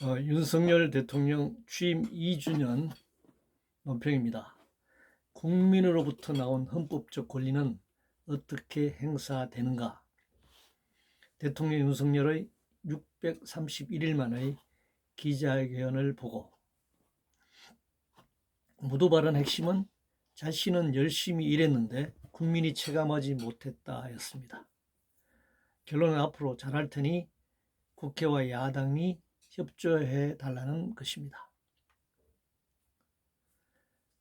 윤석열 대통령 취임 2주년 논평입니다. 국민으로부터 나온 헌법적 권리는 어떻게 행사되는가? 대통령 윤석열의 631일 만의 기자회견을 보고 모두 발언 핵심은 자신은 열심히 일했는데 국민이 체감하지 못했다 였습니다. 결론은 앞으로 잘할 테니 국회와 야당이 협조해 달라는 것입니다.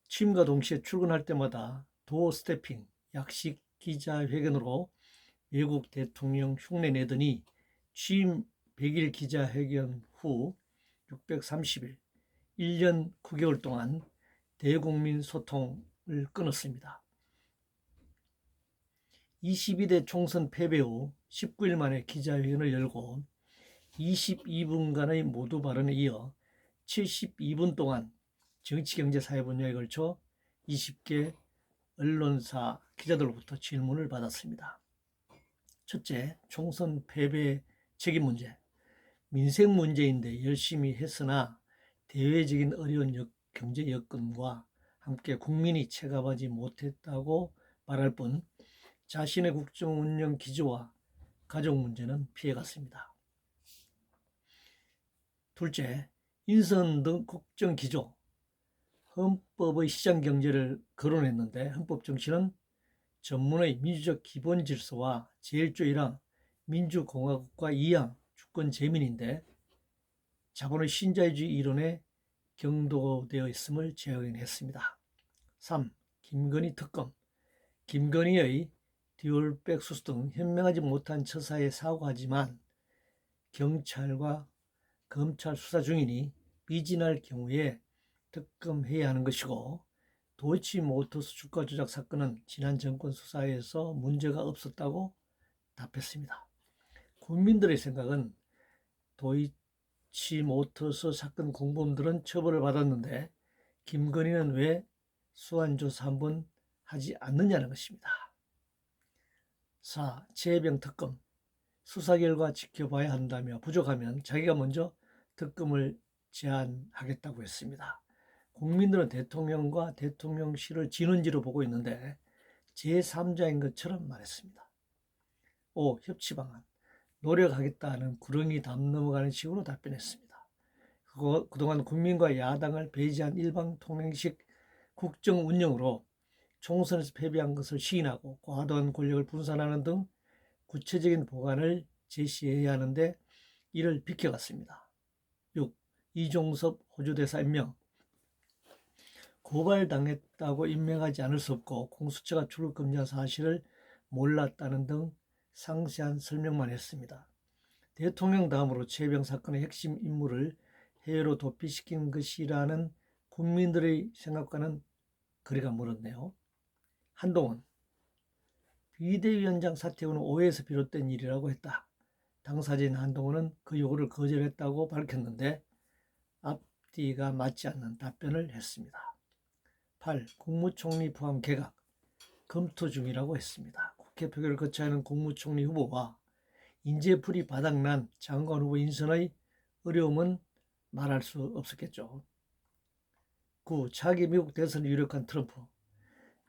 취임과 동시에 출근할 때마다 도어 스태핑, 약식 기자회견으로 외국 대통령 흉내 내더니 취임 100일 기자회견 후 630일, 1년 9개월 동안 대국민 소통을 끊었습니다. 22대 총선 패배 후 19일 만에 기자회견을 열고 22분간의 모두 발언에 이어 72분 동안 정치, 경제, 사회 분야에 걸쳐 20개 언론사 기자들로부터 질문을 받았습니다. 첫째, 총선 패배 책임 문제. 민생 문제인데 열심히 했으나 대외적인 어려운 경제 여건과 함께 국민이 체감하지 못했다고 말할 뿐 자신의 국정 운영 기조와 가족 문제는 피해갔습니다. 둘째, 인선 등 국정 기조, 헌법의 시장 경제를 거론했는데 헌법 정신은 전문의 민주적 기본 질서와 제1조 1항 민주공화국과 2항 주권 재민인데 자본의 신자유주의 이론에 경도되어 있음을 재확인했습니다. 3. 김건희 특검. 김건희의 듀얼백 수수 등 현명하지 못한 처사에 사과하지만 경찰과 검찰 수사 중이니 미진할 경우에 특검해야 하는 것이고, 도이치모터스 주가 조작 사건은 지난 정권 수사에서 문제가 없었다고 답했습니다. 국민들의 생각은 도이치모터스 사건 공범들은 처벌을 받았는데 김건희는 왜 수환조사 한번 하지 않느냐는 것입니다. 4. 최혜병 특검. 수사 결과 지켜봐야 한다며 부족하면 자기가 먼저 특검을 제안하겠다고 했습니다. 국민들은 대통령과 대통령실을 진원지로 보고 있는데 제3자인 것처럼 말했습니다. 5. 협치 방안. 노력하겠다는 구렁이 담 넘어가는 식으로 답변했습니다. 그동안 국민과 야당을 배제한 일방통행식 국정 운영으로 총선에서 패배한 것을 시인하고 과도한 권력을 분산하는 등 구체적인 보관을 제시해야 하는데 이를 비켜갔습니다. 6. 이종섭 호주대사 임명. 고발당했다고 임명하지 않을 수 없고 공수처가 출국 금지한 사실을 몰랐다는 등 상세한 설명만 했습니다. 대통령 다음으로 최혜병 사건의 핵심 인물을 해외로 도피시킨 것이라는 국민들의 생각과는 거리가 멀었네요. 한동훈. 비대위원장 사퇴 후는 오해에서 비롯된 일이라고 했다. 당사자인 한동훈은 그 요구를 거절했다고 밝혔는데 앞뒤가 맞지 않는 답변을 했습니다. 8. 국무총리 포함 개각, 검토 중이라고 했습니다. 국회 표결을 거쳐야 하는 국무총리 후보와 인재풀이 바닥난 장관 후보 인선의 어려움은 말할 수 없었겠죠. 9. 차기 미국 대선을 유력한 트럼프.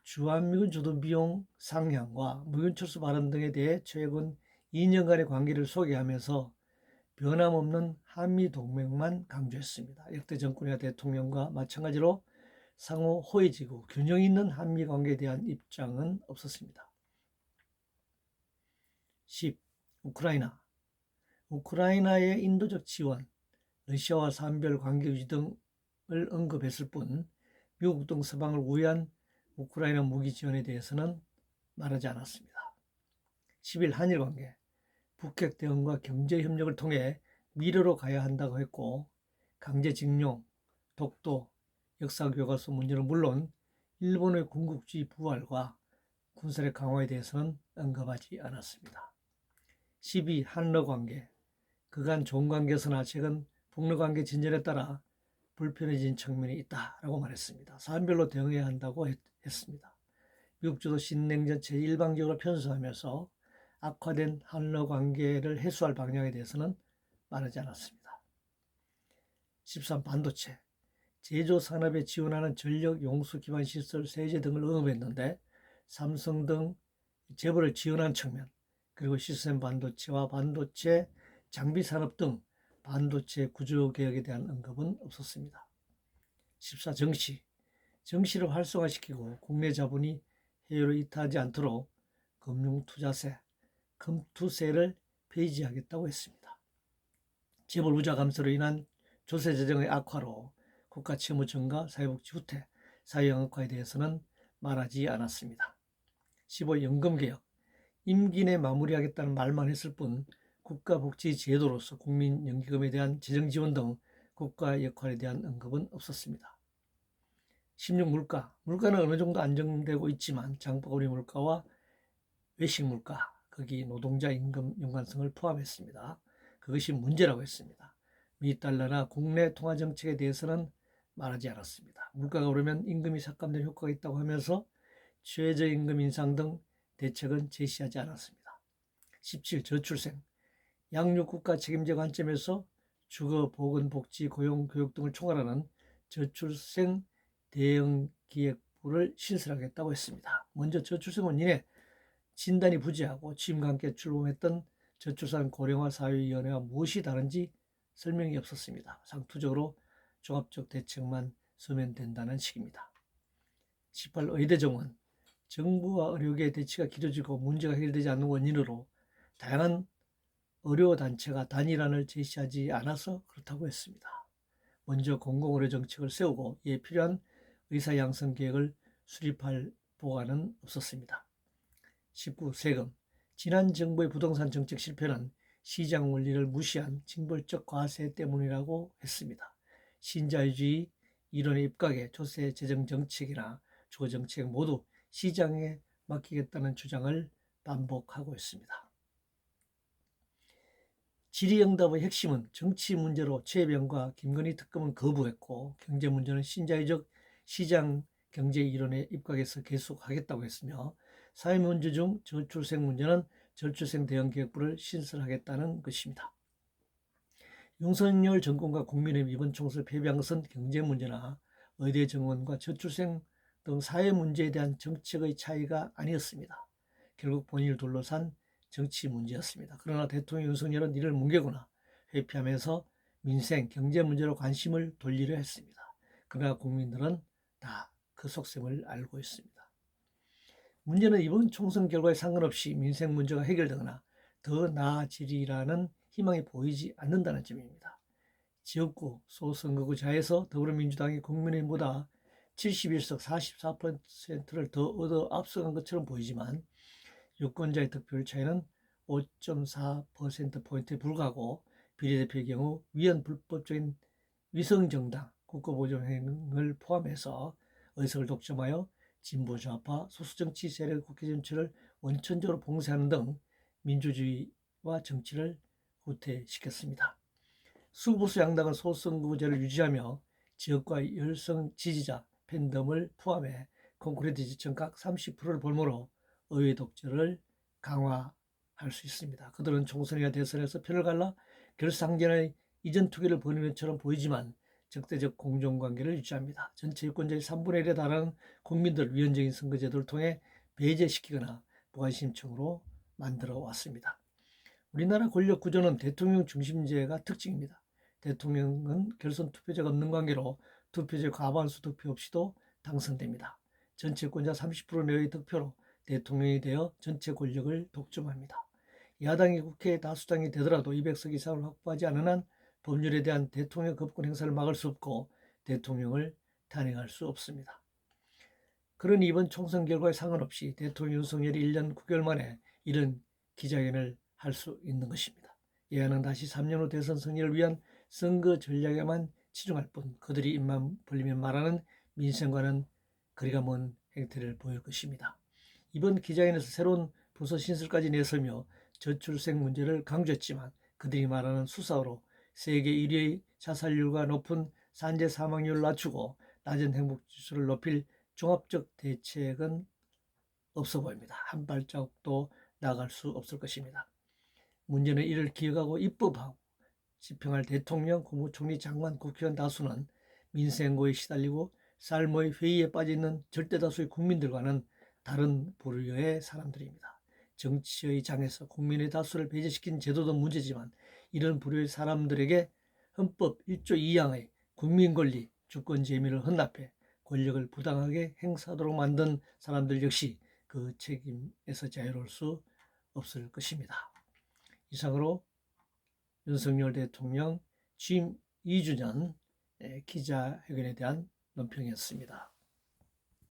주한미군 주도 비용 상향과 무균철수 발언 등에 대해 최근 2년간의 관계를 소개하면서 변함없는 한미동맹만 강조했습니다. 역대 정권이나 대통령과 마찬가지로 상호 호의지고 균형 있는 한미관계에 대한 입장은 없었습니다. 10. 우크라이나. 우크라이나의 인도적 지원, 러시아와 산별 관계 유지 등을 언급했을 뿐 미국 등 서방을 우회한 우크라이나 무기 지원에 대해서는 말하지 않았습니다. 11. 한일 관계. 북핵 대응과 경제 협력을 통해 미래로 가야 한다고 했고 강제징용, 독도, 역사교과서 문제는 물론 일본의 군국주의 부활과 군사력 강화에 대해서는 언급하지 않았습니다. 12. 한러 관계. 그간 좋은 관계였으나 최근 북러 관계 진전에 따라 불편해진 측면이 있다라고 말했습니다. 사안별로 대응해야 한다고 했습니다. 미국 주도 신냉전 체제 일방적으로 편수하면서 악화된 한러 관계를 해소할 방향에 대해서는 말하지 않았습니다. 13. 반도체, 제조 산업에 지원하는 전력, 용수 기반 시설, 세제 등을 언급했는데 삼성 등 재벌을 지원한 측면, 그리고 시스템 반도체와 반도체 장비 산업 등 반도체 구조 개혁에 대한 언급은 없었습니다. 14. 정시를 활성화시키고 국내 자본이 해외로 이탈하지 않도록 금융투자세, 금투세를 폐지하겠다고 했습니다. 재벌 부자 감소로 인한 조세 재정의 악화로 국가 채무 증가, 사회복지 후퇴, 사회영역화에 대해서는 말하지 않았습니다. 15. 연금개혁, 임기 내 마무리하겠다는 말만 했을 뿐 국가복지 제도로서 국민연기금에 대한 재정 지원 등 국가 역할에 대한 언급은 없었습니다. 16. 물가는 어느 정도 안정되고 있지만 장바구니 물가와 외식 물가, 거기 노동자 임금 연관성을 포함했습니다. 그것이 문제라고 했습니다. 미 달러나 국내 통화 정책에 대해서는 말하지 않았습니다. 물가가 오르면 임금이 삭감되는 효과가 있다고 하면서 최저임금 인상 등 대책은 제시하지 않았습니다. 17. 저출생, 양육국가 책임제 관점에서 주거, 보건, 복지, 고용, 교육 등을 총괄하는 저출생 대응기획부를 신설하겠다고 했습니다. 먼저 저출생 원인에 진단이 부재하고 취임과 함께 출범했던 저출산 고령화 사회위원회와 무엇이 다른지 설명이 없었습니다. 상투적으로 종합적 대책만 서면 된다는 식입니다. 18. 의대 정원, 정부와 의료계의 대치가 길어지고 문제가 해결되지 않는 원인으로 다양한 의료단체가 단일안을 제시하지 않아서 그렇다고 했습니다. 먼저 공공의료 정책을 세우고 이에 필요한 의사 양성 계획을 수립할 보관은 없었습니다. 19. 세금, 지난 정부의 부동산 정책 실패는 시장 원리를 무시한 징벌적 과세 때문이라고 했습니다. 신자유주의 이론에 입각해 조세 재정 정책이나 주거 정책 모두 시장에 맡기겠다는 주장을 반복하고 있습니다. 질의응답의 핵심은 정치 문제로 최혜병과 김건희 특검은 거부했고 경제 문제는 신자유적 시장 경제 이론에 입각해서 계속하겠다고 했으며 사회 문제 중 저출생 문제는 저출생 대응 계획부를 신설하겠다는 것입니다. 윤석열 정권과 국민의힘 이번 총선을 패배한 것은 경제 문제나 의대 정원과 저출생 등 사회 문제에 대한 정책의 차이가 아니었습니다. 결국 본인을 둘러싼 정치 문제였습니다. 그러나 대통령 윤석열은 이를 뭉개거나 회피하면서 민생, 경제 문제로 관심을 돌리려 했습니다. 그러나 국민들은 다 그 속셈을 알고 있습니다. 문제는 이번 총선 결과에 상관없이 민생 문제가 해결되거나 더 나아지리라는 희망이 보이지 않는다는 점입니다. 지역구, 소선거구 자에서 더불어민주당이 국민의힘보다 71석 44%를 더 얻어 앞서간 것처럼 보이지만 유권자의 득표율 차이는 5.4%포인트에 불과하고 비례대표의 경우 위헌 불법적인 위성정당, 국고보존행을 포함해서 의석을 독점하여 진보 좌파 소수정치 세력 국회 전체를 원천적으로 봉쇄하는 등 민주주의와 정치를 후퇴시켰습니다. 수보수 양당은 소선거구제를 유지하며 지역과 열성 지지자, 팬덤을 포함해 콘크리트 지층 각 30%를 볼모로 의회 독재를 강화할 수 있습니다. 그들은 총선이나 대선에서 표를 갈라 결상전의 이전 투기를 벌이는 것처럼 보이지만 적대적 공정관계를 유지합니다. 전체 유권자의 3분의 1에 달하는 국민들 위헌적인 선거제도를 통해 배제시키거나 무관심층으로 만들어 왔습니다. 우리나라 권력 구조는 대통령 중심제가 특징입니다. 대통령은 결선 투표자가 없는 관계로 투표제 과반수 득표 없이도 당선됩니다. 전체 유권자 30% 내외의 득표로 대통령이 되어 전체 권력을 독점합니다. 야당이 국회 다수당이 되더라도 200석 이상을 확보하지 않은 한 법률에 대한 대통령 거부권 행사를 막을 수 없고 대통령을 탄핵할 수 없습니다. 그러니 이번 총선 결과에 상관없이 대통령 윤석열이 1년 9개월 만에 이런 기자회견을 할 수 있는 것입니다. 여야는 다시 3년 후 대선 승리를 위한 선거 전략에만 치중할 뿐 그들이 입만 벌리면 말하는 민생과는 거리가 먼 행태를 보일 것입니다. 이번 기자회견에서 새로운 부서 신설까지 내세우며 저출생 문제를 강조했지만 그들이 말하는 수사로 세계 1위의 자살률과 높은 산재 사망률을 낮추고 낮은 행복지수를 높일 종합적 대책은 없어 보입니다. 한 발자국도 나갈 수 없을 것입니다. 문제는 이를 기억하고 입법하고 집행할 대통령, 국무총리, 장관, 국회의원 다수는 민생고에 시달리고 삶의 회의에 빠져있는 절대다수의 국민들과는 다른 부류의 사람들입니다. 정치의 장에서 국민의 다수를 배제시킨 제도도 문제지만 이런 부류의 사람들에게 헌법 1조 2항의 국민권리, 주권 재미를 헌납해 권력을 부당하게 행사하도록 만든 사람들 역시 그 책임에서 자유로울 수 없을 것입니다. 이상으로 윤석열 대통령 취임 2주년 기자회견에 대한 논평이었습니다.